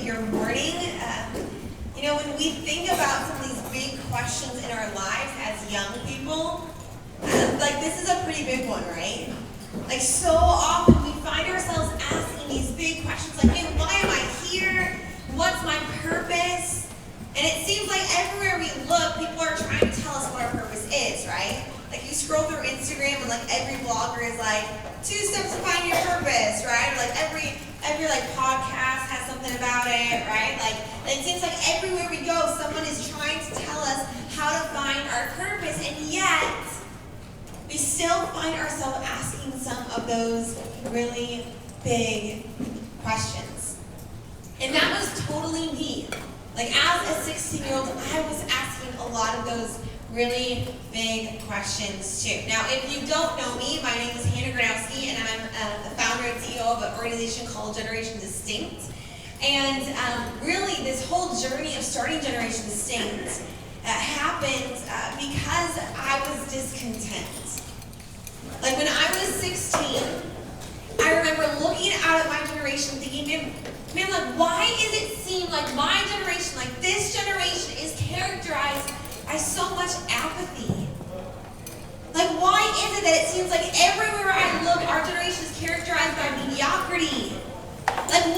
your morning. When we think about some of these big questions in our lives as young people, this is a pretty big one, right? Like, so often we find ourselves asking these big questions like, hey, why am I here? What's my purpose? And it seems like everywhere we look, people are trying to tell us what our purpose is, right? Like, you scroll through Instagram and every blogger is like, 2 steps to find your purpose, right? Or every podcast has something about it, right? It seems like everywhere we go, someone is trying to tell us how to find our purpose, and yet we still find ourselves asking some of those really big questions. And that was totally me. As a 16-year-old, I was asking a lot of those really big questions too. Now, if you don't know me, my name is Gronowski, and I'm the founder and CEO of an organization called Generation Distinct. And really, this whole journey of starting Generation Distinct happened because I was discontent. When I was 16, I remember looking out at my generation thinking, man, why does it seem like my generation, this generation, is characterized by so much apathy? Why is it that it seems like everywhere I look, our generation is characterized by mediocrity?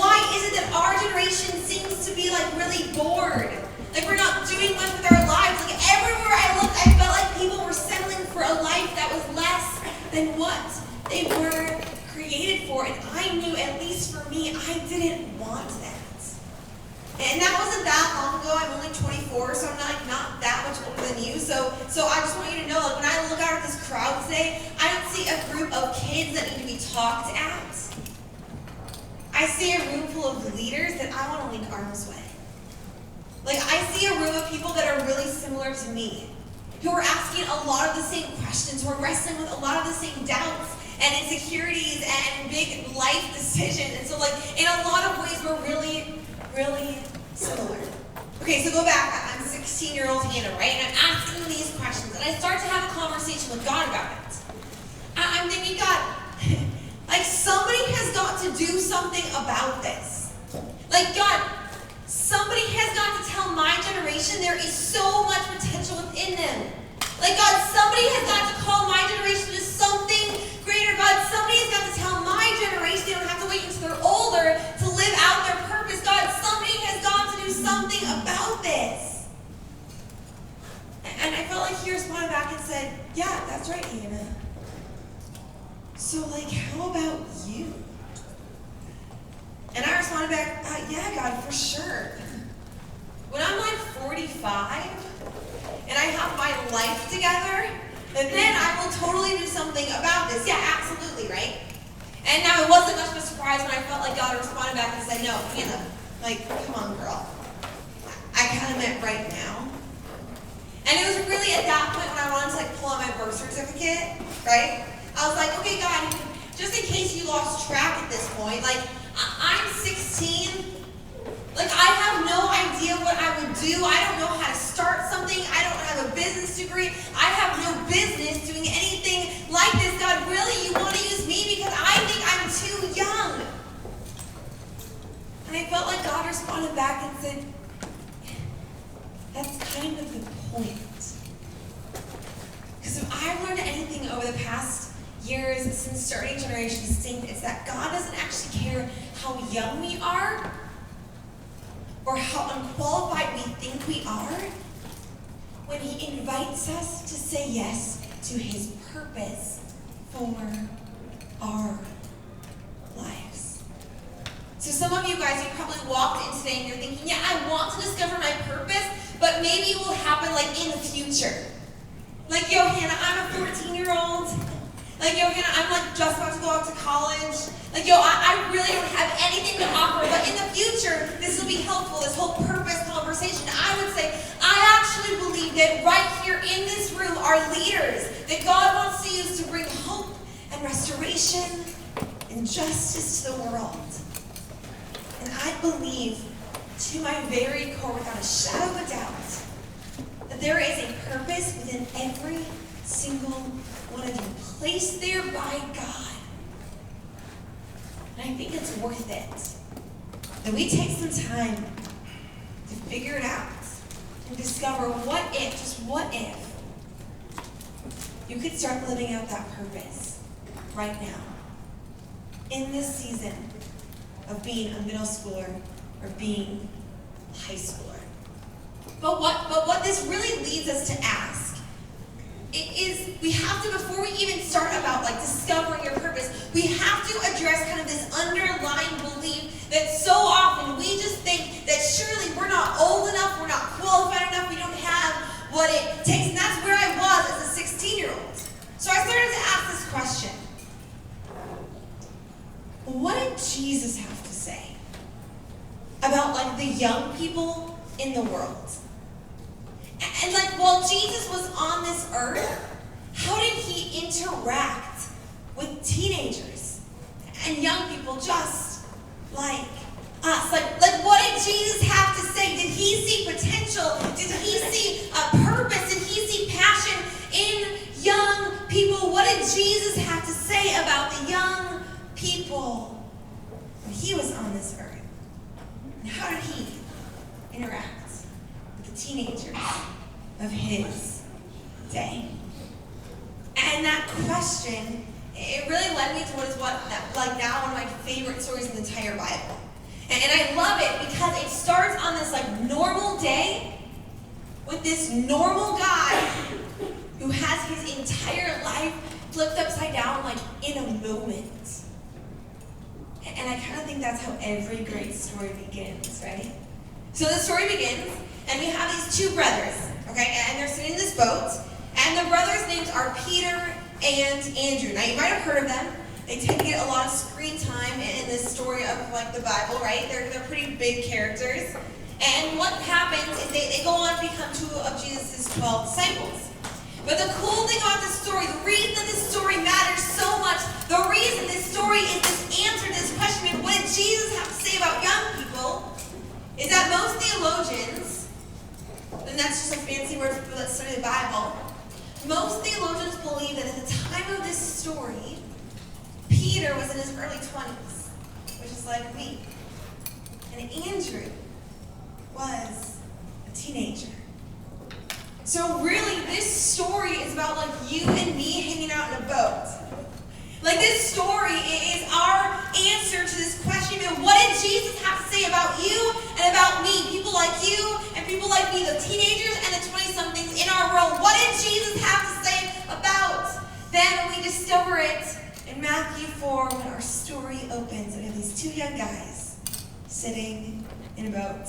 Why is it that our generation seems to be really bored? We're not doing much with our lives. Everywhere I looked, I felt like people were settling for a life that was less than what they were created for. And I knew, at least for me, I didn't want that. And that wasn't that long ago. I'm only 24, so I'm not that much older than you. So I just want you to know, when I look out at this crowd today, I don't see a group of kids that need to be talked at. I see a room full of leaders that I want to link arms with. I see a room of people that are really similar to me, who are asking a lot of the same questions, who are wrestling with a lot of the same doubts and insecurities and big life decisions. And so, in a lot of ways, we're really, really similar. Okay, so go back. I'm 16-year-old Hannah, right? And I'm asking these questions, and I start to have a conversation with God about it. I'm thinking, God, somebody has got to do something about this. God, somebody has got to tell my generation there is so much potential within them. God, somebody has got to call my generation to something greater. God, somebody has got to tell my generation they don't have to wait until they're older to live out their purpose. God, somebody has got to do something about this. And I felt like he responded back and said, yeah, that's right, Hannah. So, how about you? And I responded back, yeah, God, for sure. When I'm 45 and I have my life together, then I will totally do something about this. Yeah, absolutely, right? And now it wasn't much of a surprise when I felt like God responded back and said, no, Hannah, come on, girl. I kind of meant right now. And it was really at that point when I wanted to pull out my birth certificate, right? I was like, okay, God, just in case you lost track at this point, I'm 16. I have no idea what I would do. I don't know how to start something. I don't have a business degree. I have no business doing anything like this. God, really, you want to use me because I think I'm too young? And I felt like God responded back and said, that's kind of the point. Because if I've learned anything over the past years since starting Generation Distinct, it's that God doesn't actually care how young we are or how unqualified we think we are when he invites us to say yes to his purpose for our lives. So some of you guys, you probably walked in today and you're thinking, yeah, I want to discover my purpose, but maybe it will happen in the future. Yo, Hannah, I'm a 14-year-old. Yo, Hannah, I'm just about to go out to college. I really don't have anything to offer, but in the future, this will be helpful, this whole purpose conversation. I would say, I actually believe that right here in this room are leaders that God wants to use to bring hope and restoration and justice to the world. And I believe, to my very core, without a shadow of a doubt, that there is a purpose within every single one of you, placed there by God. And I think it's worth it. that we take some time to figure it out and discover what if, just what if, you could start living out that purpose right now, in this season of being a middle schooler or being a high schooler. But what this really leads us to ask is we have to, before we even start about like discovering your purpose, we have to address kind of this underlying belief that so often we just think that surely we're not old enough, we're not qualified enough, we don't have what it takes. And that's where I was as a 16-year-old. So I started to ask this question. What did Jesus have to say about like the young people in the world? And like while Jesus was on this earth, how did he interact with teenagers and young people just like us? Like what did Jesus have to say? Did he see potential? Did he see a purpose? Did he see passion in young people? What did Jesus have to say about the young people when he was on this earth? And how did he interact with the teenagers of his day? And that question, it really led me to what is now one of my favorite stories in the entire Bible. And I love it because it starts on this like normal day with this normal guy who has his entire life flipped upside down like in a moment. And I kind of think that's how every great story begins, right? So the story begins, and we have these two brothers, okay? And they're sitting in this boat, and the brothers' names are Peter and Andrew. Now, you might have heard of them. They tend to get a lot of screen time in this story of, like, the Bible, right? They're pretty big characters. And what happens is they go on to become two of Jesus' 12 disciples. But the cool thing about this story, the reason that this story matters so much, the reason this story is this answer to this question of what did Jesus have to say about young people, is that most theologians, and that's just a fancy word for people that study the Bible, most theologians believe that at the time of this story, Peter was in his early 20s, which is like me. And Andrew was a teenager. So really, this story is about like you and me hanging out in a boat. Like this story is our answer to this question of what did Jesus have to say about you and about me, people like you and people like me, the teenagers and the 20-somethings in our world. What did Jesus have to say about them? And we discover it in Matthew 4 when our story opens. And we have these two young guys sitting in a boat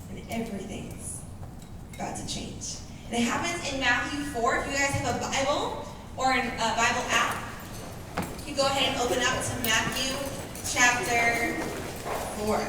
and everything's about to change. And it happens in Matthew 4. If you guys have a Bible or a Bible app, you go ahead and open up to Matthew chapter 4.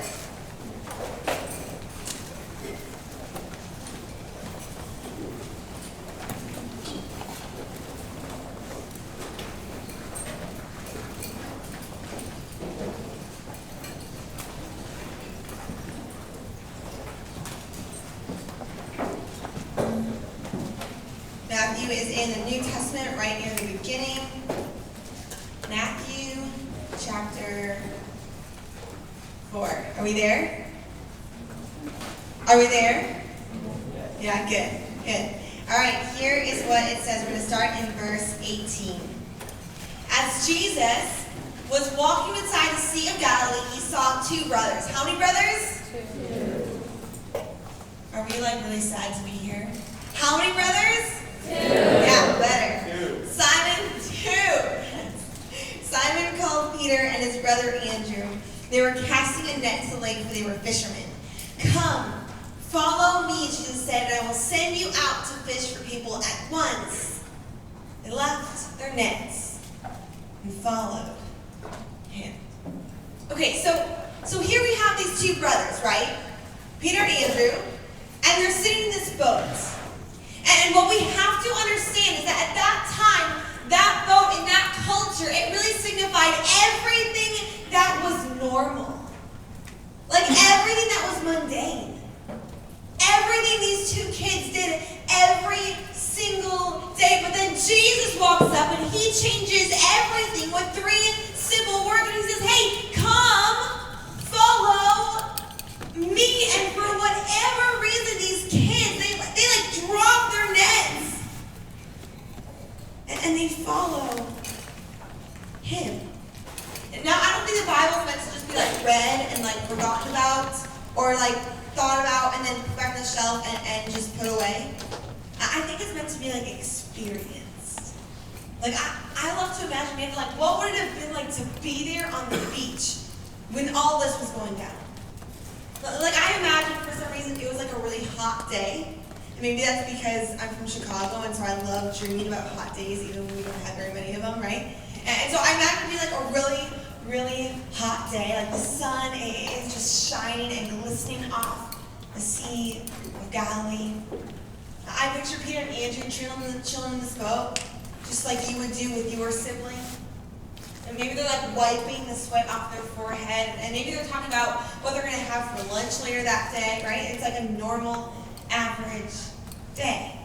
Matthew is in the New Testament right near the beginning. Matthew chapter 4. Are we there? Are we there? Yeah, good. All right, here is what it says. We're going to start in verse 18. As Jesus was walking beside the Sea of Galilee, he saw two brothers. How many brothers? Two. Are we like really sad to be here? How many brothers? Two. Yeah, better. Two. Simon, two. Simon called Peter and his brother Andrew. They were casting a net into the lake, for they were fishermen. Come, follow me, Jesus said, and I will send you out to fish for people at once. They left their nets and followed him. Okay, so here we have these two brothers, right? Peter and Andrew, and they're sitting in this boat. And what we have to understand is that at that time, that boat in that culture, it really signified everything that was normal. Like everything that was mundane. Everything these two kids did every single day. But then Jesus walks up and he changes everything with three simple words. And he says, hey, come, follow they follow him. And now, I don't think the Bible is meant to just be like read and like forgotten about, or like thought about and then put back on the shelf and just put away. I think it's meant to be like experienced. Like I love to imagine maybe like what would it have been like to be there on the beach when all this was going down. Like I imagine for some reason it was like a really hot day. And maybe that's because I'm from Chicago and so I love dreaming about hot days even when we don't have very many of them, right? And so I imagine it would be like a really, really hot day. Like the sun is just shining and glistening off the Sea of Galilee. I picture Peter and Andrew chilling in this boat, just like you would do with your sibling. And maybe they're like wiping the sweat off their forehead, and maybe they're talking about what they're going to have for lunch later that day, right? It's like a normal, average day.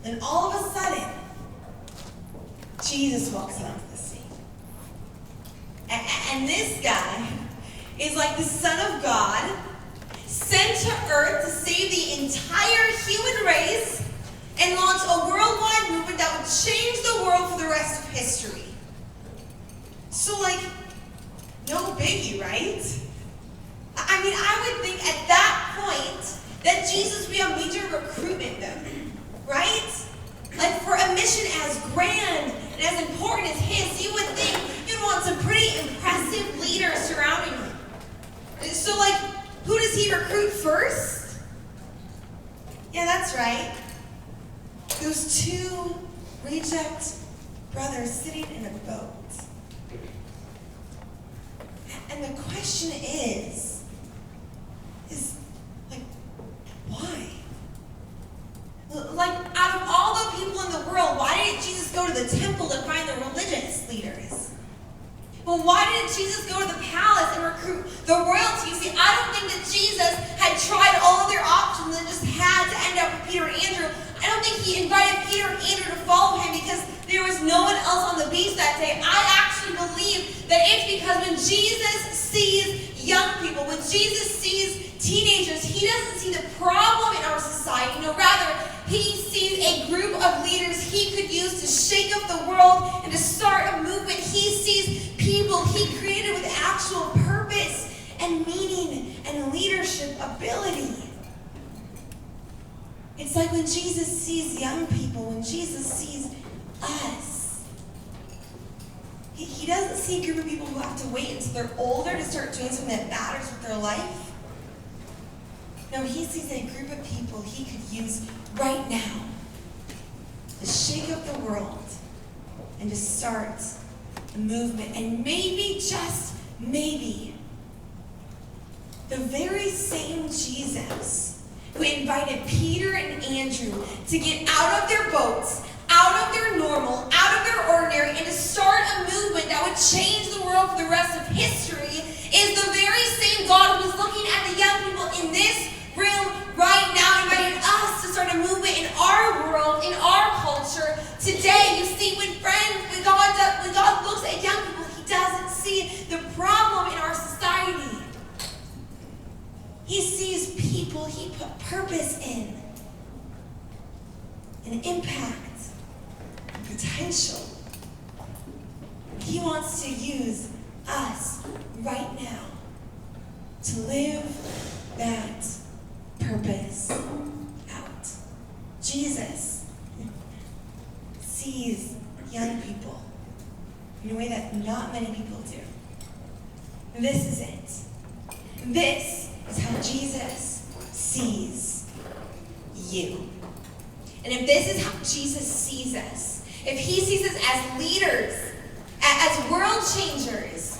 Then all of a sudden, Jesus walks onto the scene. And this guy is like the Son of God, sent to earth to save the entire human race and launch a worldwide movement that would change the world for the rest of history. So, like, no biggie, right? I mean, I would think at that point that Jesus would be a major recruitment though, right? Like, for a mission as grand and as important as his, you would think you'd want some pretty impressive leaders surrounding him. So, like, who does he recruit first? Yeah, that's right. Those two reject brothers sitting in a boat. And the question is like, why? Like, out of all the people in the world, why didn't Jesus go to the temple to find the religious leaders? Well, why didn't Jesus go to the palace and recruit the royalty? You see, I don't think that Jesus had tried all of their options and just had to end up with Peter and Andrew. I don't think he invited Peter and Andrew to follow him because there was no one else on the beach that day. I actually believe that it's because when Jesus sees young people, when Jesus sees teenagers, he doesn't see the problem in our society. No, rather, he sees a group of leaders he could use to shake up the world and to start a movement. He sees people he created with actual purpose and meaning and leadership ability. It's like when Jesus sees young people, when Jesus sees us, he doesn't see a group of people who have to wait until they're older to start doing something that matters with their life. No, he sees a group of people he could use right now to shake up the world and to start a movement. And maybe, just maybe, the very same Jesus who invited Peter and Andrew to get out of their boats, out of their normal, out of their ordinary, and to start a movement that would change the world for the rest of history is the very same God who is looking at the young people in this room right now, inviting us to start a movement in our world, in our culture today. You see, when God looks at young people, he doesn't see the problem in our society. He sees people he put purpose in, and impact, and potential. He wants to use us right now to live that purpose out. Jesus sees young people in a way that not many people do. This is it. This is how Jesus sees you. And if this is how Jesus sees us, if he sees us as leaders, as world changers,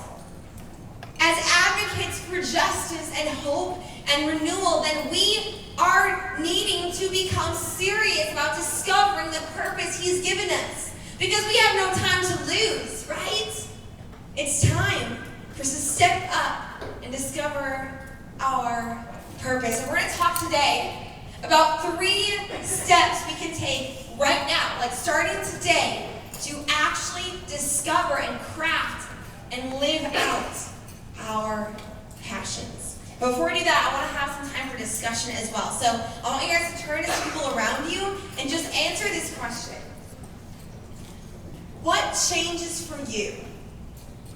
as advocates for justice and hope and renewal, then we are needing to become serious about discovering the purpose he's given us. Because we have no time to lose, right? It's time for us to step up and discover our purpose. And we're going to talk today about 3 steps we can take right now, like starting today, to actually discover and craft and live out our passions. But before we do that, I want to have some time for discussion as well. So I want you guys to turn to the people around you and just answer this question. What changes for you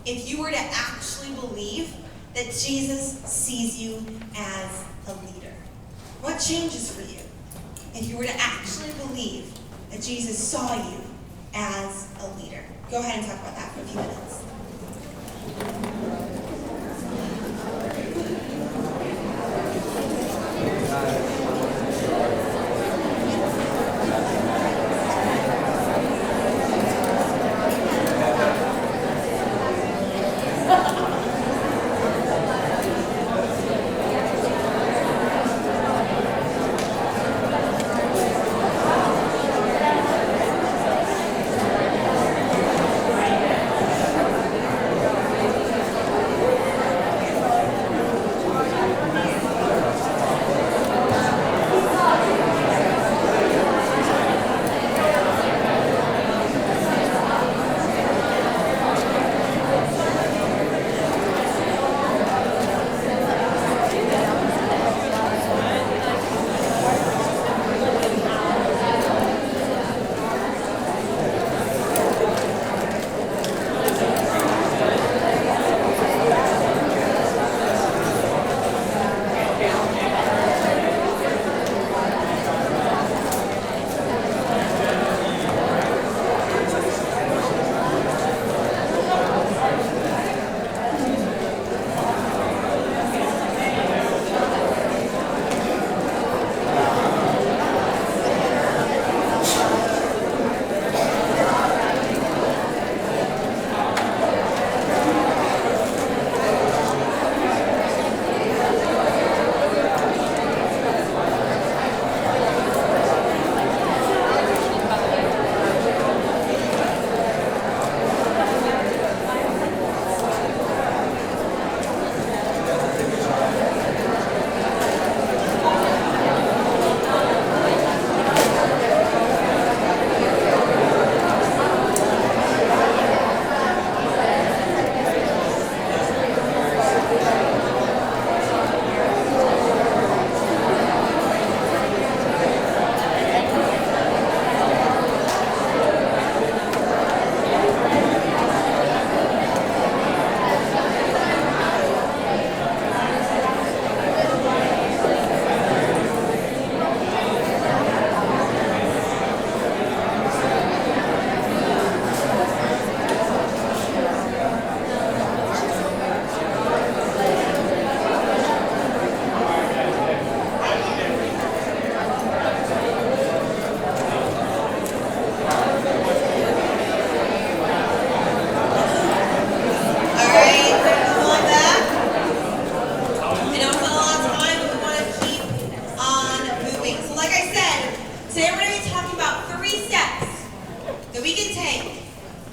if you were to actually believe that Jesus sees you as a leader? What changes for you if you were to actually believe that Jesus saw you as a leader? Go ahead and talk about that for a few minutes.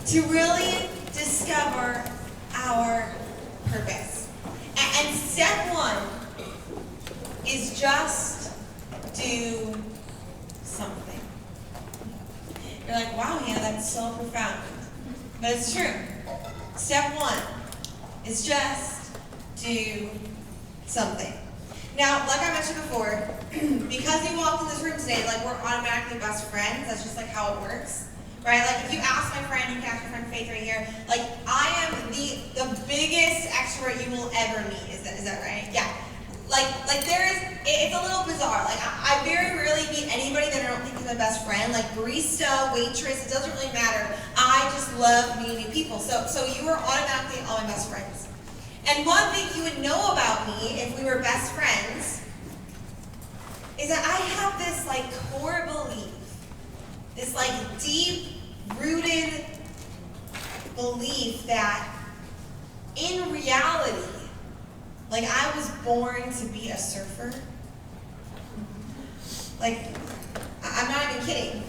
To really discover our purpose. And step one is just do something. You're like, wow, Hannah, that's so profound. But it's true. Step one is just do something. Now, like I mentioned before, because you walked in this room today, like we're automatically best friends. That's just like how it works. Right? Like if you ask my friend, you can ask my friend Faith right here, like I am the biggest extrovert you will ever meet. Is that right? Yeah. Like there is, it's a little bizarre. Like I very rarely meet anybody that I don't think is my best friend. Like barista, waitress, it doesn't really matter. I just love meeting new people. So you are automatically all my best friends. And one thing you would know about me if we were best friends is that I have this like core belief, this like deep-rooted belief that in reality, like I was born to be a surfer. Like, I'm not even kidding.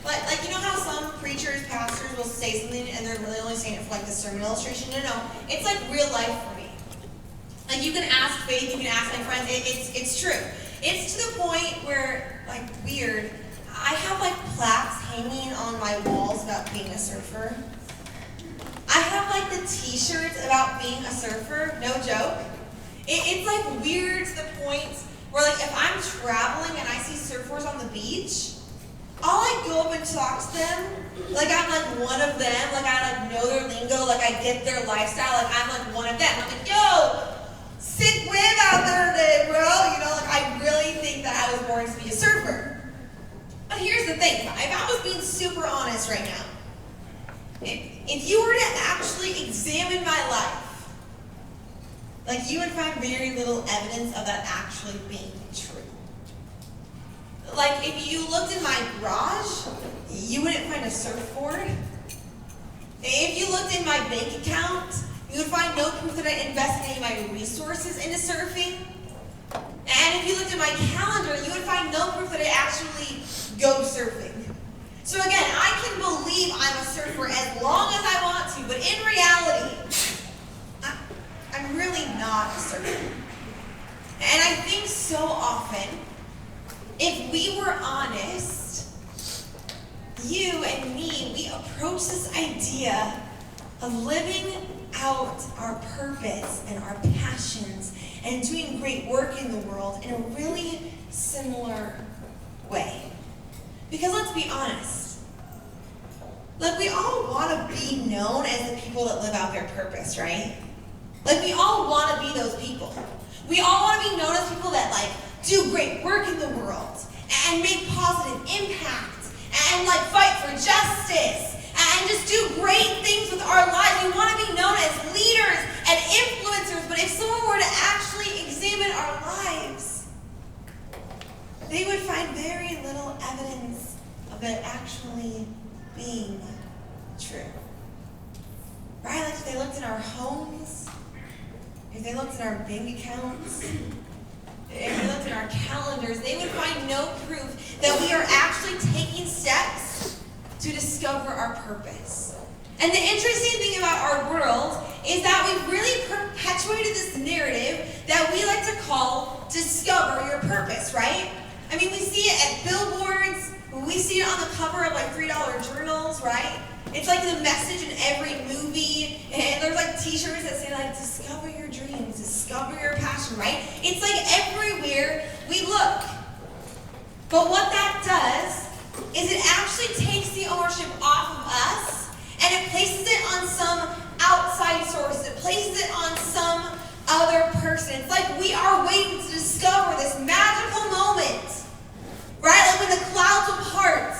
Like you know how some preachers, pastors will say something and they're really only saying it for like the sermon illustration? No, it's like real life for me. Like you can ask Faith, you can ask my friends, it's true. It's to the point where, like weird, I have like plaques hanging on my walls about being a surfer. I have like the t-shirts about being a surfer, no joke. It's like weird to the point where like if I'm traveling and I see surfers on the beach, I'll like go up and talk to them, like I'm like one of them, like I like know their lingo, like I get their lifestyle, like I'm like one of them. I'm like, yo, sick wave out there today, bro. You know, like I really think that I was born to be a surfer. But here's the thing, if I was being super honest right now, if you were to actually examine my life, like you would find very little evidence of that actually being true. Like if you looked in my garage, you wouldn't find a surfboard. If you looked in my bank account, you would find no proof that I invested any of my resources into surfing. And if you looked at my calendar, you would find no proof that I actually go surfing. So again, I can believe I'm a surfer as long as I want to, but in reality, I'm really not a surfer. And I think so often, if we were honest, you and me, we approach this idea of living out our purpose and our passions and doing great work in the world in a really similar way. Because let's be honest, like we all want to be known as the people that live out their purpose, right? Like we all want to be those people. We all want to be known as people that like do great work in the world and make positive impact and like fight for justice and just do great things with our lives. We want to be known as leaders and influencers, but if someone were to actually examine our lives, they would find very little evidence of it actually being true. Right? Like if they looked in our homes, if they looked at our bank accounts, if they looked at our calendars, they would find no proof that we are actually taking steps to discover our purpose. And the interesting thing about our world is that we've really perpetuated this narrative that we like to call discover your purpose, right? I mean, we see it at billboards, we see it on the cover of like $3 journals, right? It's like the message in every movie, and there's like t-shirts that say like, discover your dreams, discover your passion, right? It's like everywhere we look. But what that does is it actually takes the ownership off of us, and it places it on some outside source. It places it on some other person. It's like we are waiting to discover this magical moment, right? Like when the clouds will part,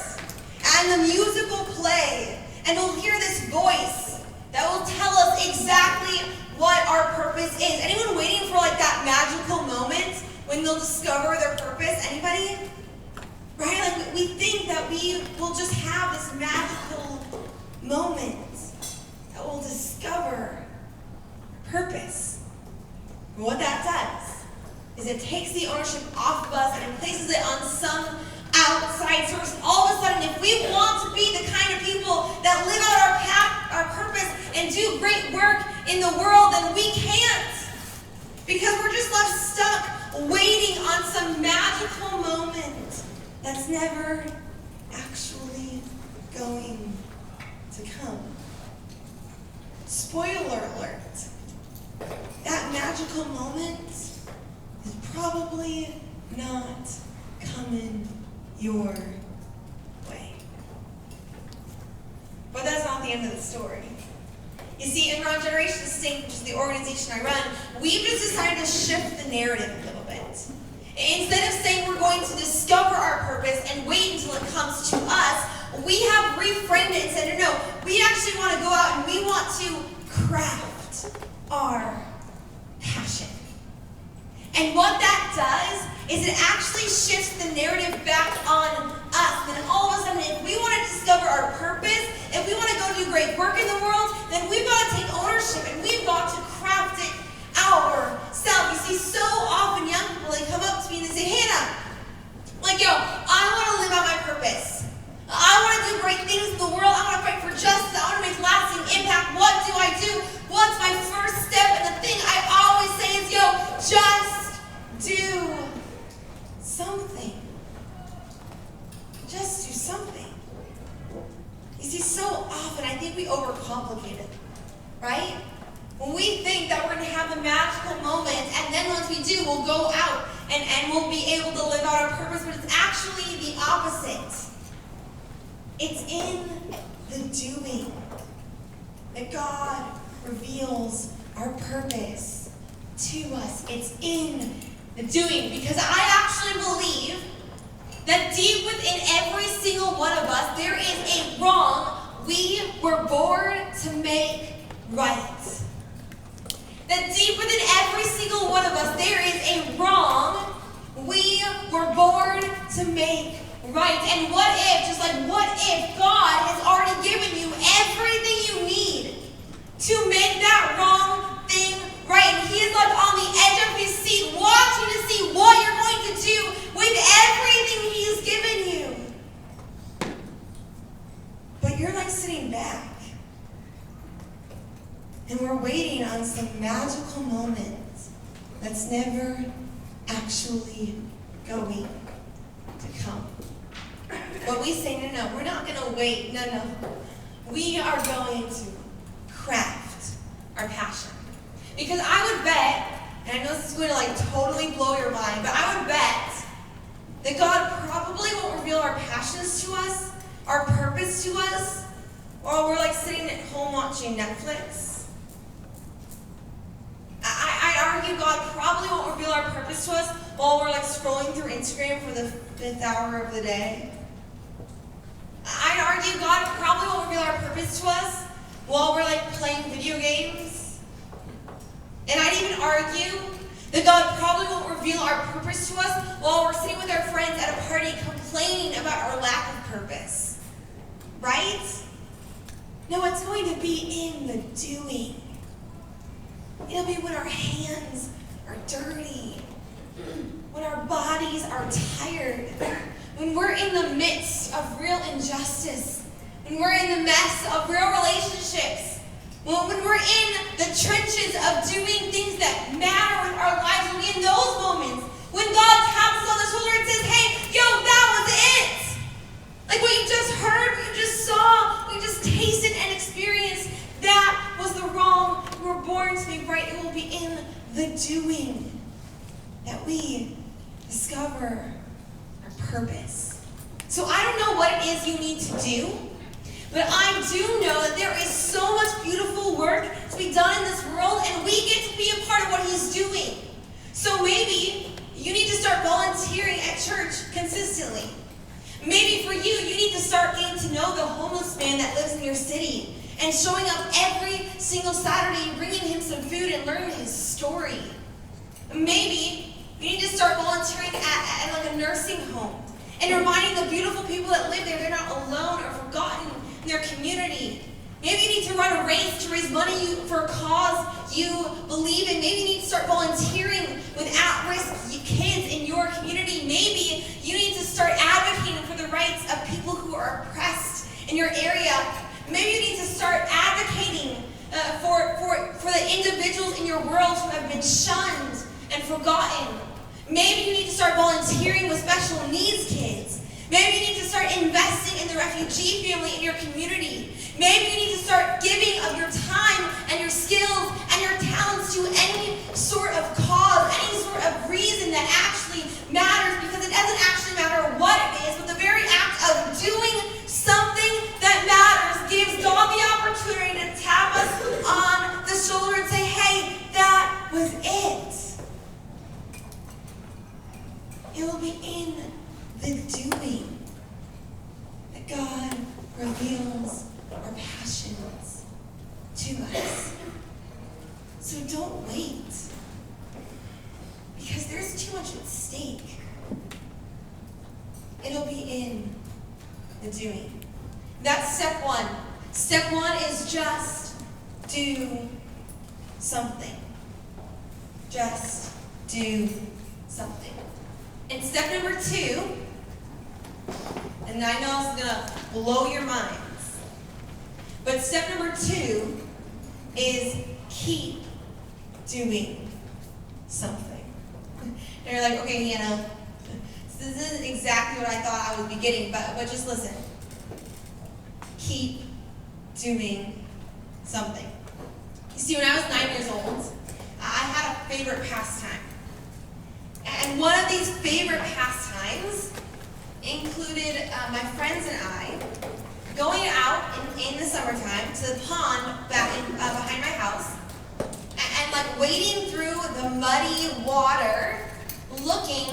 and the music will play, and we'll hear this voice that will tell us exactly what our purpose is. Anyone waiting for like that magical moment when they'll discover their purpose? Anybody? Right? Like we think that we will just have this magical moment that will discover purpose. And what that does is it takes the ownership off of us and it places it on some outside source. And all of a sudden, if we want to be the kind of people that live out our path, our purpose, and do great work in the world, then we can't. Because we're just left stuck waiting on some magical moment that's never actually going to come. Spoiler alert. That magical moment is probably not coming your way. But that's not the end of the story. You see, in Run Generation Distinct, which is the organization I run, we've just decided to shift the narrative a little bit. Instead of saying we're going to discover our purpose and wait until it comes to us, we have reframed it and said, no, we actually want to go out and we want to craft our passion. And what that does is it actually shifts the narrative back on us. Then all of a sudden, if we want to discover our purpose, if we want to go do great work in the world, then we've got to take ownership and we've got to craft it ourselves. You see, so often young people, they come up to me and they say, Hannah, like, yo, I want to live out my purpose. I want to do great things in the world. I want to fight for justice. I want to make lasting impact. What do I do? What's my first step? And the thing I always say is, yo, just do something. Just do something. You see, so often I think we overcomplicate it, right? When we think that we're going to have a magical moment, and then once we do, we'll go out and we'll be able to live out our purpose, but it's actually the opposite. It's in the doing that God reveals our purpose to us. It's in the doing, because I actually believe that deep within every single one of us, there is a wrong we were born to make right. That deep within every single one of us, there is a wrong we were born to make right. And what if God has already given you everything you need to make that wrong thing right? And He is like on the edge of His seat, watching to see what you're going to do with everything He's given you. But you're like sitting back, and we're waiting on some magical moment that's never actually going to come. But we say, no, we're not going to wait. No. We are going to craft our passion. Because I would bet, and I know this is going to totally blow your mind, but I would bet that God probably won't reveal our passions to us, our purpose to us, while we're sitting at home watching Netflix. I'd argue God probably won't reveal our purpose to us while we're scrolling through Instagram for the 5th hour of the day. I'd argue God probably won't reveal our purpose to us while we're playing video games. And I'd even argue that God probably won't reveal our purpose to us while we're sitting with our friends at a party complaining about our lack of purpose. Right? No, it's going to be in the doing. It'll be when our hands are dirty, when our bodies are tired, when we're in the midst of real injustice, when we're in the mess of real relationships, when we're in the trenches of doing things that matter with our lives, when in those moments, when God taps us on the shoulder and says, hey, yo, that was it. What you just heard, what you just saw, what you just tasted and experienced, that was the wrong we were born to be right. It will be in the doing that we discover our purpose. So I don't know what it is you need to do, but I do know that there is so much beautiful work to be done in this world, and we get to be a part of what He's doing. So maybe you need to start volunteering at church consistently. Maybe for you need to start getting to know the homeless man that lives in your city and showing up every single Saturday and bringing him some food and learning his story. Maybe you need to start volunteering at a nursing home and reminding the beautiful people that live there they're not alone or forgotten in their community. Maybe you need to run a race to raise money for a cause you believe in. Maybe you need to start volunteering with at-risk kids in your community. Maybe you need to start advocating for the rights of people who are oppressed in your area. Maybe you need to start advocating for the individuals in your world who have been shunned and forgotten. Maybe you need to start volunteering with special needs kids. Maybe you need to start investing in the refugee family in your community. Maybe you need to start giving of your time and your skills and your talents to any sort of cause, any sort of reason that actually matters, because it doesn't actually matter what it is, but the very act of doing something that matters gives God the opportunity to tap us on the shoulder and say, hey, that was it. It will be in the doing that God reveals our passions to us. So don't wait, because there's too much at stake. It'll be in the doing. That's step one. Step one is just do something. Just do something. And step number two, and I know it's going to blow your minds, but step number two is keep doing something. And you're like, okay, Hannah, this isn't exactly what I thought I would be getting, but just listen. Keep doing something. You see, when I was 9 years old, I had a favorite pastime. And one of these favorite pastimes included my friends and I going out in the summertime to the pond behind my house and like wading through the muddy water looking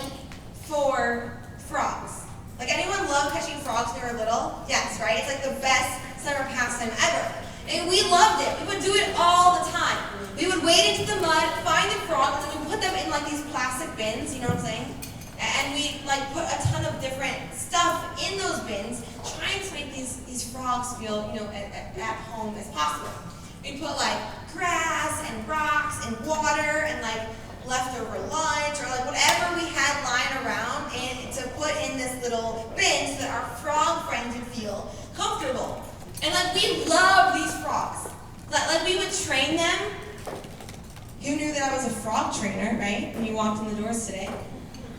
for frogs. Like, anyone love catching frogs when they were little? Yes, right? It's like the best summer pastime ever. And we loved it. We would do it all the time. We would wade into the mud, find the frogs, and we put them in like these plastic bins, you know what I'm saying? And we like put a ton of different stuff in those bins, trying to make these frogs feel, at home as possible. We put like grass and rocks and water and like leftover lunch or like whatever we had lying around and to put in this little bin so that our frog friends would feel comfortable. And like we love these frogs. Like we would train them. Who knew that I was a frog trainer, right? When you walked in the doors today.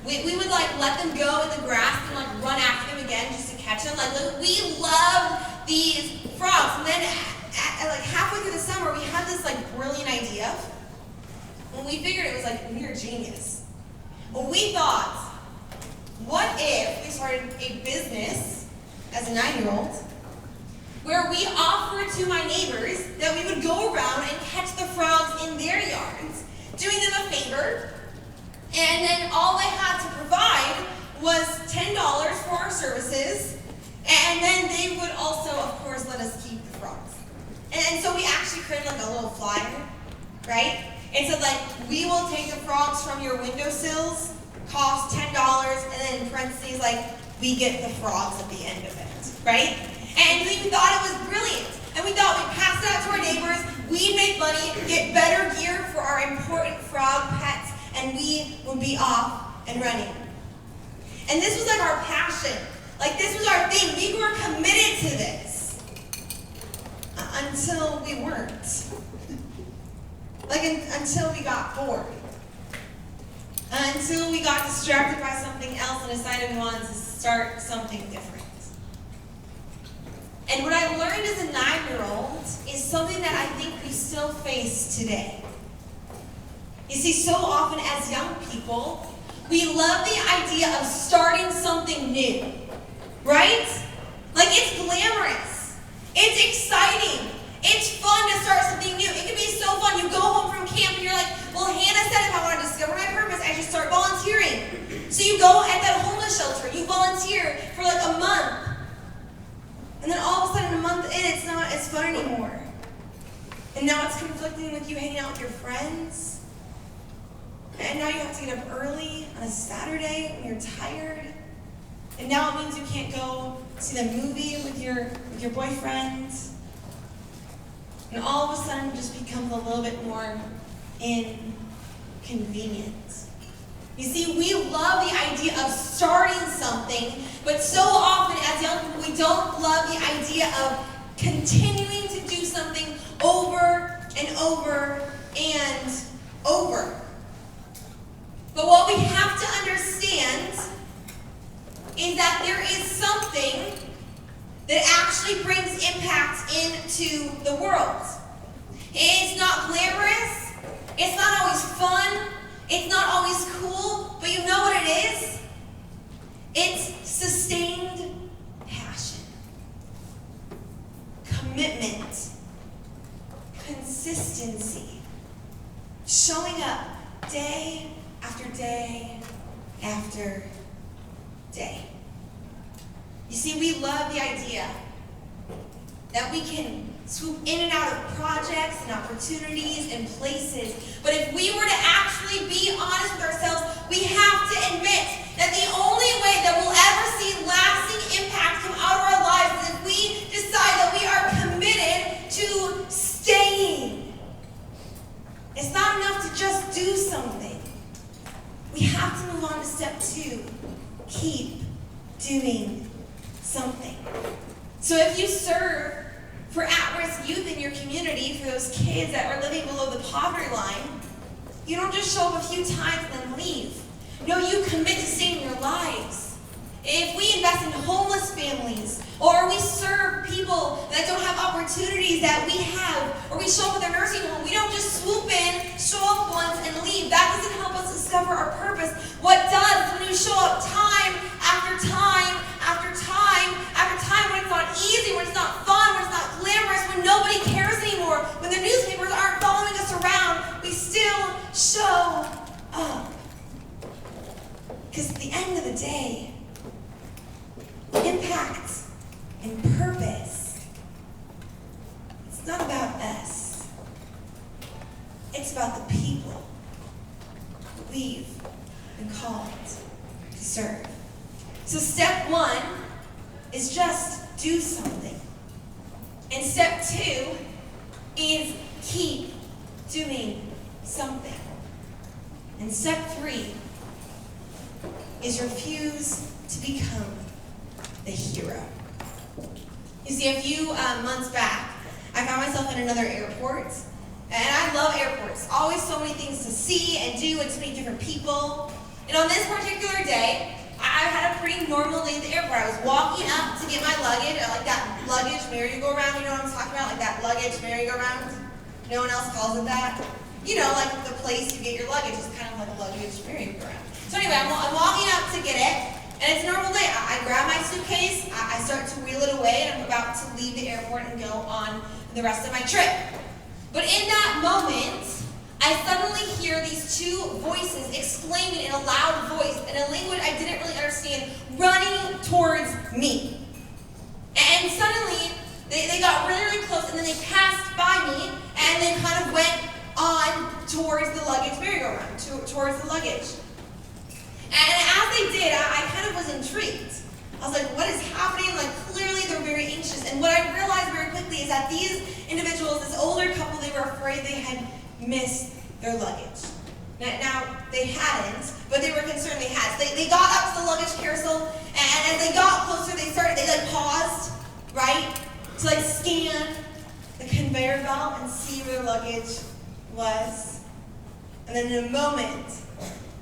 We would like let them go in the grass and like run after them again just to catch them. Like we loved these frogs. And then like halfway through the summer, we had this like brilliant idea. When we figured it was like we were genius. Well, we thought, what if we started a business as a 9-year-old where we offered to my neighbors that we would go around and catch the frogs in their yards, doing them a favor, and then all they had to provide was $10 for our services, and then they would also, of course, let us keep the frogs. And so we actually created like a little flyer, right? It said like, we will take the frogs from your windowsills, cost $10, and then in parentheses like, we get the frogs at the end of it, right? And we thought it was brilliant. And we thought we'd pass it out to our neighbors, we'd make money, get better gear for our important frog pets, and we would be off and running. And this was like our passion. Like this was our thing. We were committed to this. Until we weren't. Until we got bored. Until we got distracted by something else and decided we wanted to start something different. And what I learned as a 9-year-old is something that I think we still face today. You see, so often as young people, we love the idea of starting something new, right? Like it's glamorous, it's exciting, it's fun to start something new. It can be so fun. You go home from camp and you're like, well, Hannah said if I want to discover my purpose, I should start volunteering. So you go at that homeless shelter, you volunteer for like a month. And then all of a sudden, a month in, it's not as fun anymore. And now it's conflicting with you hanging out with your friends. And now you have to get up early on a Saturday when you're tired. And now it means you can't go see the movie with your boyfriend. And all of a sudden, it just becomes a little bit more inconvenient. You see, we love the idea of starting something, but so often as young people, we don't love the idea of continuing to do something over and over and over. But what we have to understand is that there is something that actually brings impact into the world. It's not glamorous, it's not always fun, it's not always cool, but you know what it is? It's sustained passion, commitment, consistency, showing up day after day after day. You see, we love the idea that we can swoop in and out of projects and opportunities and places. But if we were to actually be honest with ourselves, we have to admit that the only way that we'll ever see lasting impact come out of our lives is if we decide that we are committed to staying. It's not enough to just do something. We have to move on to step 2. Keep doing something. So if you serve for at-risk youth in your community, for those kids that are living below the poverty line, you don't just show up a few times and then leave. No, you commit to saving your lives. If we invest in homeless families, or we serve people that don't have opportunities that we have, or we show up at their nursing home, we don't just swoop in, show up once, and leave. That doesn't help us discover our purpose. What does is when you show up time after time after time after time, when it's not easy, when it's not the end of the day, impact and purpose, it's not about us. It's about the people we've been called to serve. So step 1 is just do something. And step 2 is keep doing something. And step 3 is refuse to become the hero. You see, a few months back, I found myself in another airport. And I love airports. Always so many things to see and do and so many different people. And on this particular day, I had a pretty normal day at the airport. I was walking up to get my luggage, like that luggage merry-go-round, you know what I'm talking about? Like that luggage merry-go-round. No one else calls it that. You know, like the place you get your luggage is kind of like a luggage merry-go-round. So anyway, I'm walking up to get it, and it's a normal day. I grab my suitcase, I start to wheel it away, and I'm about to leave the airport and go on the rest of my trip. But in that moment, I suddenly hear these two voices explaining in a loud voice, in a language I didn't really understand, running towards me. And suddenly, they got really, really close, and then they passed by me, and then kind of went on towards the luggage merry-go-round, towards the luggage. And as they did, I kind of was intrigued. I was like, what is happening? Like, clearly they're very anxious. And what I realized very quickly is that these individuals, this older couple, they were afraid they had missed their luggage. Now they hadn't, but they were concerned they had. So they got up to the luggage carousel, and as they got closer, they paused, right? To scan the conveyor belt and see where their luggage was. And then in a moment,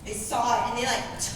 they saw it, and they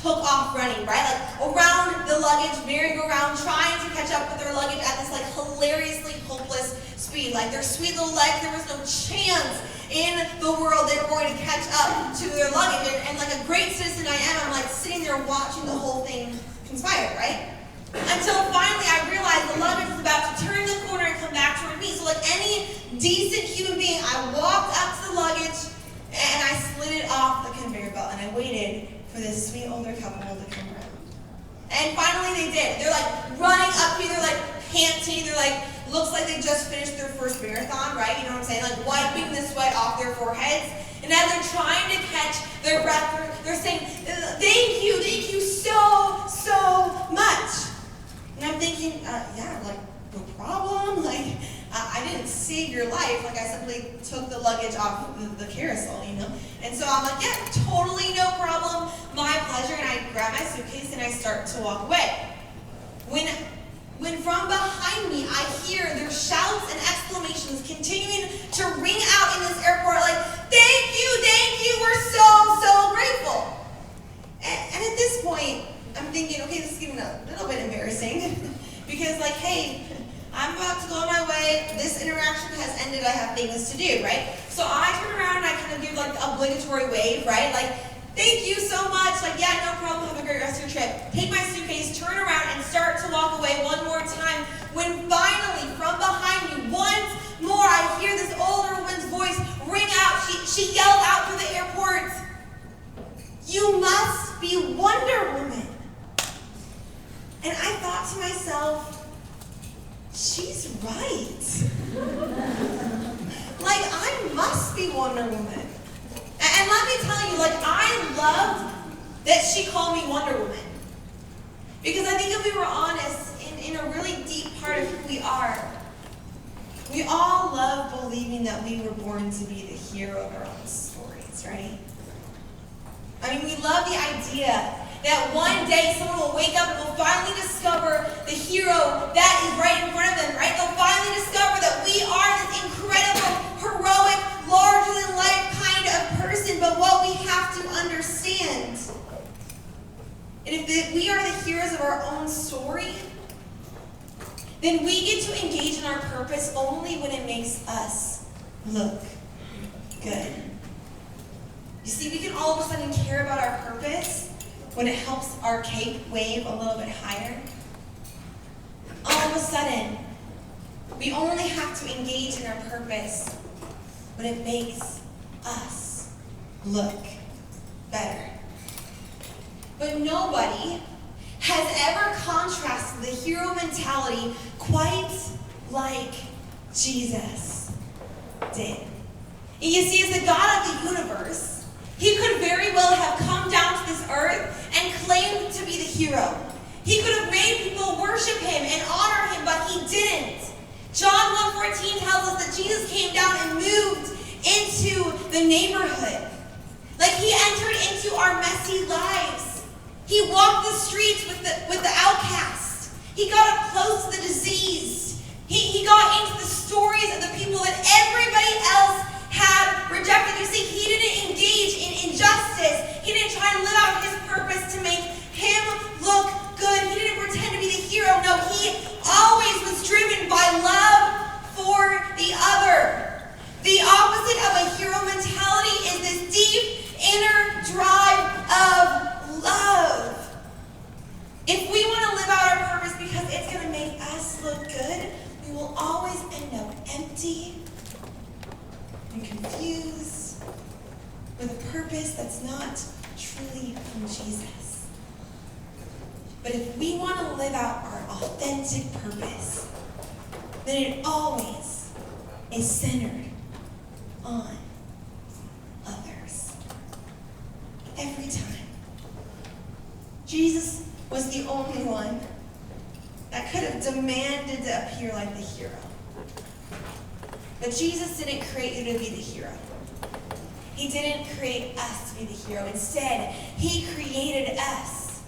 took off running, right? Around the luggage merry-go-round, trying to catch up with their luggage at this hilariously hopeless speed. Their sweet little legs, there was no chance in the world they were going to catch up to their luggage. And like a great citizen I am, I'm sitting there watching the whole thing conspire, right? Until finally I realized the luggage was about to turn the corner and come back toward me. So like any decent human being, I walked up to the luggage and I slid it off the conveyor belt, and I waited for this sweet older couple to come around. And finally they did. They're running up to me, they're panting, they're looks like they just finished their first marathon, right? You know what I'm saying? Wiping the sweat off their foreheads. And as they're trying to catch their breath, they're saying, thank you so much. And I'm thinking, no problem. I didn't save your life. I simply took the luggage off the carousel, you know? And so I'm yeah, totally no problem. My pleasure. And I grab my suitcase and I start to walk away. When from behind me, I hear their shouts and exclamations continuing to ring out in this airport thank you, we're so grateful. And at this point, I'm thinking, okay, this is getting a little bit embarrassing because hey, I'm about to go on my way. This interaction has ended. I have things to do, right? So I turn around and I kind of give the obligatory wave, right? Thank you so much. Yeah, no problem. Have a great rest of your trip. Take my suitcase, turn around, and start to walk away one more time. When finally, from behind me, once more, I hear this older woman's voice ring out. She yelled out through the airport, "You must be Wonder Woman." And I thought to myself, she's right. I must be Wonder Woman. And let me tell you, I loved that she called me Wonder Woman. Because I think if we were honest, in a really deep part of who we are, we all love believing that we were born to be the hero of our own stories, right? We love the idea that one day someone will wake up and will finally discover the hero that is right in front of them, right? They'll finally discover that we are this incredible, heroic, larger-than-life kind of person. But what we have to understand, and if we are the heroes of our own story, then we get to engage in our purpose only when it makes us look good. You see, we can all of a sudden care about our purpose when it helps our cape wave a little bit higher. All of a sudden, we only have to engage in our purpose when it makes us look better. But nobody has ever contrasted the hero mentality quite like Jesus did. And you see, as the God of the universe, he could very well have come down to this earth and claimed to be the hero. He could have made people worship him and honor him, but he didn't. John 1:14 tells us that Jesus came down and moved into the neighborhood. Like, he entered into our messy lives. He walked the streets with the outcast. He got up close to the diseased. He got into the stories of the people that everybody else had rejected. You see, he didn't engage in injustice. He didn't try and live out his purpose to make him look good. He didn't pretend to be the hero. No, he always was driven by love for the other. The opposite of a hero mentality is this deep inner drive of love. If we want to live out our purpose because it's going to make us look good, we will always end up empty and confused with a purpose that's not truly from Jesus. But if we want to live out our authentic purpose, then it always is centered on others. Every time. Jesus was the only one that could have demanded to appear like the hero. But Jesus didn't create you to be the hero. He didn't create us to be the hero. Instead, he created us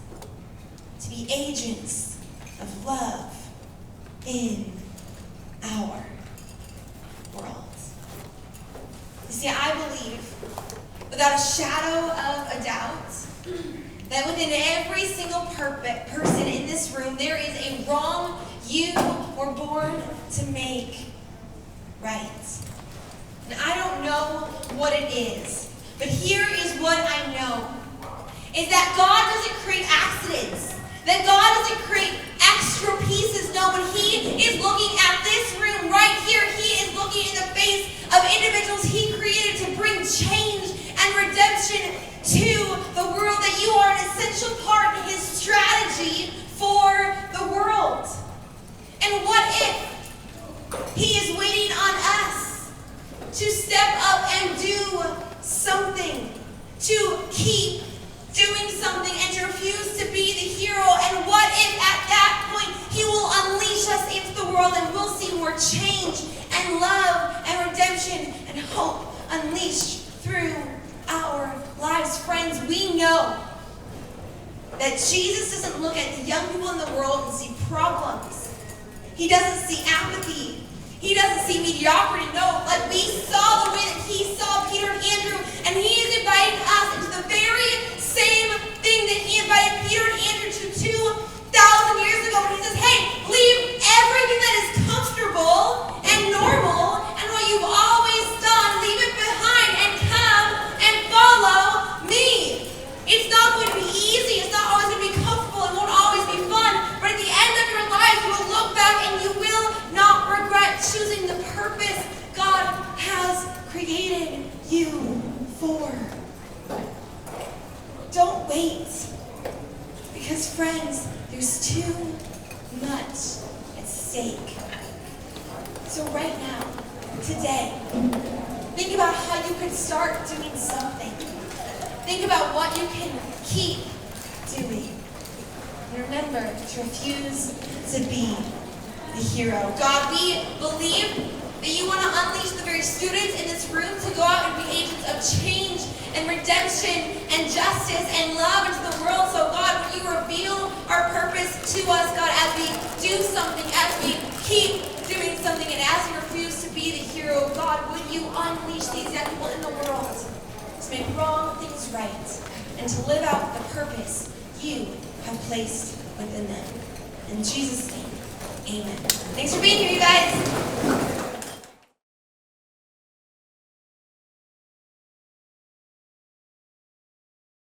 to be agents of love in our world. You see, I believe, without a shadow of a doubt, that within every single person in this room, there is a wrong you were born to make right. And I don't know what it is, but here is what I know, is that God doesn't create accidents, that God doesn't create extra pieces. No, when he is looking at this room right here, he is looking in the face of individuals he created to bring change and redemption to the world, that you are an essential part of his strategy for the world. And what if he is waiting on us to step up and do something, to keep doing something and to refuse to be the hero? And what if at that point he will unleash us into the world and we'll see more change and love and redemption and hope unleashed through our lives? Friends, we know that Jesus doesn't look at the young people in the world and see problems. He doesn't see apathy. He doesn't see mediocrity. No, like we saw the way that he saw Peter and Andrew, and he is inviting us into the very same thing that he invited Peter and Andrew to 2,000 years ago, when he says, hey, leave everything that is comfortable and normal and what you've always done, leave it behind and come and follow me. It's not going to be easy. It's not always going to be comfortable. It won't always be fun. But at the end of your life, you will look back and you will not regret choosing the purpose God has created you for. Don't wait. Because, friends, there's too much at stake. So right now, today, think about how you could start doing something. Think about what you can keep doing. And remember to refuse to be the hero. God, we believe that you want to unleash the very students in this room to go out and be agents of change and redemption and justice and love into the world. So God, would you reveal our purpose to us, God, as we do something, as we keep doing something, and as we refuse to be the hero, God, would you unleash these young people in the world to make wrong things right and to live out the purpose you have placed within them. In Jesus' name, amen. Thanks for being here, you guys.